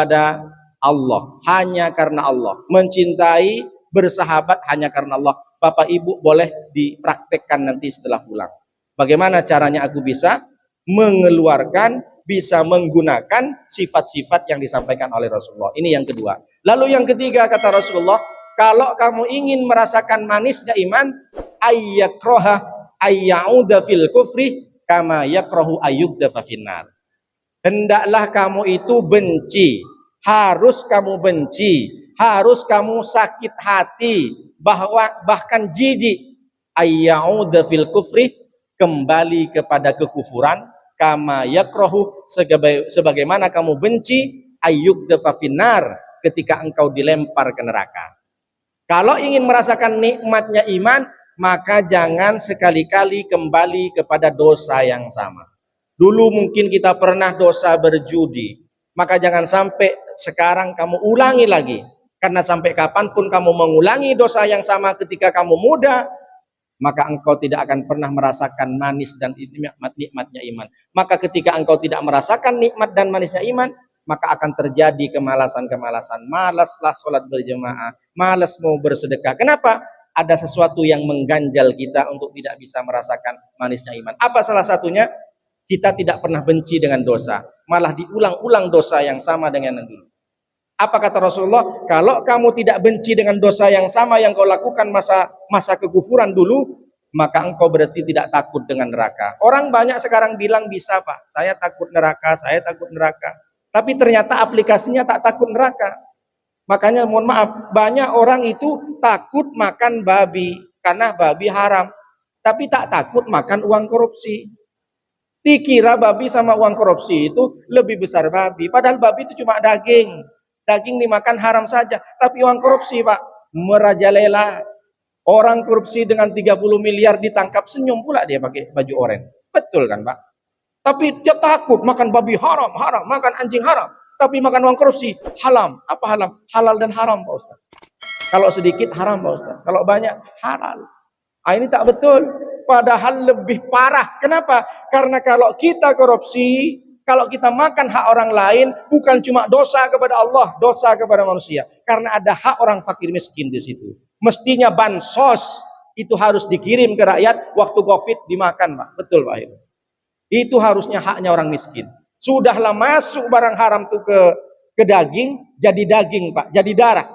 pada Allah, hanya karena Allah. Mencintai, bersahabat hanya karena Allah. Bapak Ibu boleh dipraktekkan nanti setelah pulang. Bagaimana caranya aku bisa mengeluarkan, bisa menggunakan sifat-sifat yang disampaikan oleh Rasulullah. Ini yang kedua. Lalu yang ketiga kata Rasulullah, kalau kamu ingin merasakan manisnya iman, ayyakroha ayyauda fil kufri kama yakrahu ayyugda finnar. Hendaklah kamu itu benci, harus kamu benci, harus kamu sakit hati, bahkan jijik, ayyauda fil kufri, kembali kepada kekufuran, kama yakrahu, sebagaimana kamu benci ayyugda finnar, ketika engkau dilempar ke neraka. Kalau ingin merasakan nikmatnya iman, maka jangan sekali-kali kembali kepada dosa yang sama. Dulu mungkin kita pernah dosa berjudi, maka jangan sampai sekarang kamu ulangi lagi. Karena sampai kapanpun kamu mengulangi dosa yang sama ketika kamu muda, maka engkau tidak akan pernah merasakan manis dan nikmatnya iman. Maka ketika engkau tidak merasakan nikmat dan manisnya iman, maka akan terjadi kemalasan-kemalasan. Malaslah sholat berjemaah, malas mau bersedekah. Kenapa? Ada sesuatu yang mengganjal kita untuk tidak bisa merasakan manisnya iman. Apa salah satunya? Kita tidak pernah benci dengan dosa, malah diulang-ulang dosa yang sama dengan yang dulu. Apa kata Rasulullah? Kalau kamu tidak benci dengan dosa yang sama yang kau lakukan masa kekufuran dulu, maka engkau berarti tidak takut dengan neraka. Orang banyak sekarang bilang bisa Pak, saya takut neraka, saya takut neraka. Tapi ternyata aplikasinya tak takut neraka. Makanya mohon maaf, banyak orang itu takut makan babi karena babi haram, tapi tak takut makan uang korupsi. Dikira babi sama uang korupsi itu lebih besar babi, padahal babi itu cuma daging. Daging dimakan haram saja, tapi uang korupsi Pak merajalela. Orang korupsi dengan 30 miliar ditangkap, senyum pula dia pakai baju oranye. Betul kan Pak? Tapi dia takut makan babi haram, makan anjing haram, tapi makan uang korupsi halal. Apa halal? Halal dan haram Pak Ustaz. Kalau sedikit haram Pak Ustaz, kalau banyak halal. Ini tak betul. Padahal lebih parah. Kenapa? Karena kalau kita korupsi, kalau kita makan hak orang lain, bukan cuma dosa kepada Allah, dosa kepada manusia. Karena ada hak orang fakir miskin di situ. Mestinya bansos itu harus dikirim ke rakyat, waktu Covid dimakan, Pak. Betul, Pak. Itu harusnya haknya orang miskin. Sudahlah masuk barang haram tuh ke daging, jadi daging, Pak. Jadi darah.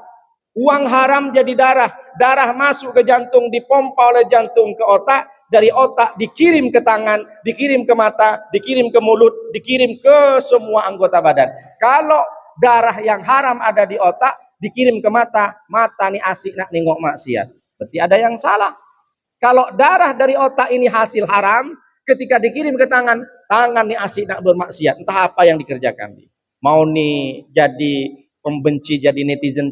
Uang haram jadi darah. Darah masuk ke jantung, dipompa oleh jantung ke otak. Dari otak dikirim ke tangan, dikirim ke mata, dikirim ke mulut, dikirim ke semua anggota badan. Kalau darah yang haram ada di otak, dikirim ke mata, mata nih asik nak nengok maksiat. Berarti ada yang salah. Kalau darah dari otak ini hasil haram, ketika dikirim ke tangan, tangan nih asik nak bermaksiat. Entah apa yang dikerjakan. Mau nih jadi pembenci, jadi netizen.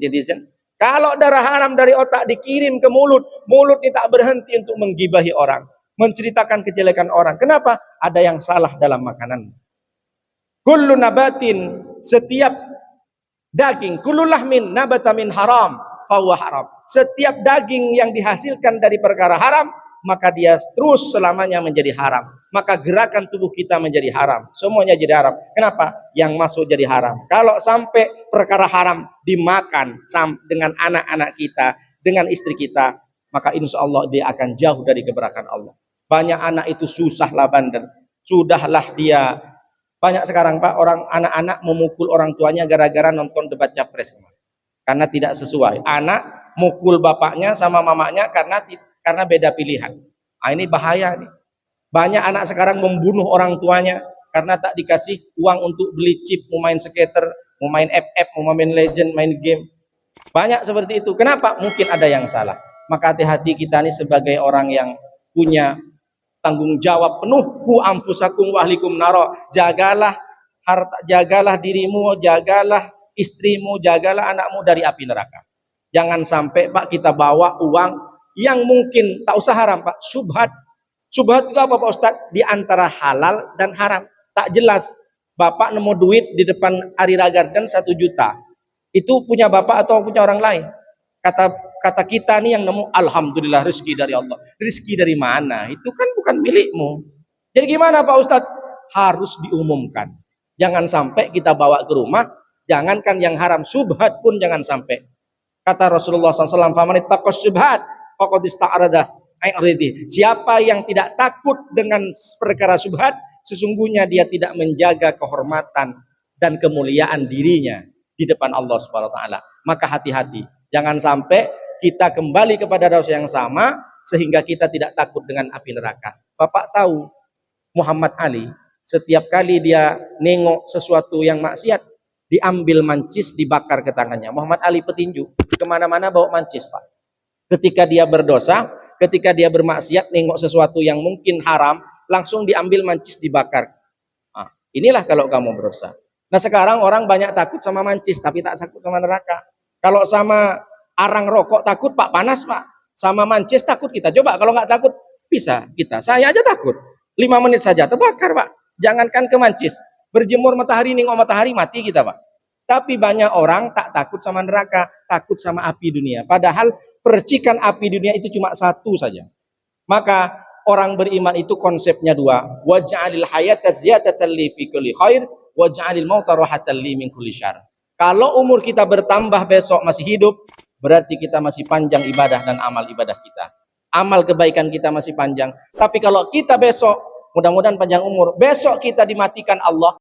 Kalau darah haram dari otak dikirim ke mulut, mulut ini tak berhenti untuk menggibahi orang, menceritakan kejelekan orang. Kenapa? Ada yang salah dalam makanan. Kullu nabatin, setiap daging, kullu lahmin nabata min haram, fahuwa haram. Setiap daging yang dihasilkan dari perkara haram, maka dia terus selamanya menjadi haram. Maka gerakan tubuh kita menjadi haram. Semuanya jadi haram. Kenapa? Yang masuk jadi haram. Kalau sampai perkara haram dimakan dengan anak-anak kita, dengan istri kita, maka insya Allah dia akan jauh dari keberkahan Allah. Banyak anak itu susahlah bandel. Sudahlah dia. Banyak sekarang Pak, orang anak-anak memukul orang tuanya gara-gara nonton debat capres. Karena tidak sesuai. Anak mukul bapaknya sama mamanya karena beda pilihan. Ini bahaya nih. Banyak anak sekarang membunuh orang tuanya karena tak dikasih uang untuk beli chip, mau main skater, mau main FF, mau main legend, main game. Banyak seperti itu. Kenapa? Mungkin ada yang salah. Maka hati-hati kita nih sebagai orang yang punya tanggung jawab penuh. Ku anfusakum wa ahlikum naro. Jagalah harta, jagalah dirimu, jagalah istrimu, jagalah anakmu dari api neraka. Jangan sampai Pak kita bawa uang yang mungkin tak usah haram Pak, subhat. Subhat itu apa Pak Ustadz? Di antara halal dan haram. Tak jelas. Bapak nemu duit di depan Arira Garden 1 juta. Itu punya bapak atau punya orang lain? Kata kita nih yang nemu, alhamdulillah rezeki dari Allah. Rezeki dari mana? Itu kan bukan milikmu. Jadi gimana Pak Ustadz? Harus diumumkan. Jangan sampai kita bawa ke rumah, Jangankan yang haram, subhat pun jangan sampai. Kata Rasulullah SAW, "Faman ittaqas syubhat faqad ista'rada a'ridi." Siapa yang tidak takut dengan perkara syubhat, sesungguhnya dia tidak menjaga kehormatan dan kemuliaan dirinya di depan Allah Subhanahu wa taala. Maka hati-hati, jangan sampai kita kembali kepada dosa yang sama sehingga kita tidak takut dengan api neraka. Bapak tahu Muhammad Ali, setiap kali dia nengok sesuatu yang maksiat, diambil mancis, dibakar ke tangannya. Muhammad Ali petinju, kemana-mana bawa mancis, Pak. Ketika dia berdosa, ketika dia bermaksiat, nengok sesuatu yang mungkin haram, langsung diambil mancis, dibakar. Nah, inilah kalau kamu berdosa. Nah sekarang orang banyak takut sama mancis, tapi tak takut sama neraka. Kalau sama arang rokok takut, Pak, panas, Pak. Sama mancis takut kita. Coba kalau nggak takut, bisa kita. Saya aja takut. 5 menit saja terbakar, Pak. Jangankan ke mancis, berjemur matahari, nengok matahari, mati kita, Pak. Tapi banyak orang tak takut sama neraka, takut sama api dunia. Padahal percikan api dunia itu cuma satu saja. Maka orang beriman itu konsepnya dua. Waj'alil hayata ziyadatan li fi kulli khair, waj'alil mauta rahatan li min kulli syarr. Kalau umur kita bertambah besok masih hidup, berarti kita masih panjang ibadah dan amal ibadah kita. Amal kebaikan kita masih panjang. Tapi kalau kita besok, mudah-mudahan panjang umur, besok kita dimatikan Allah,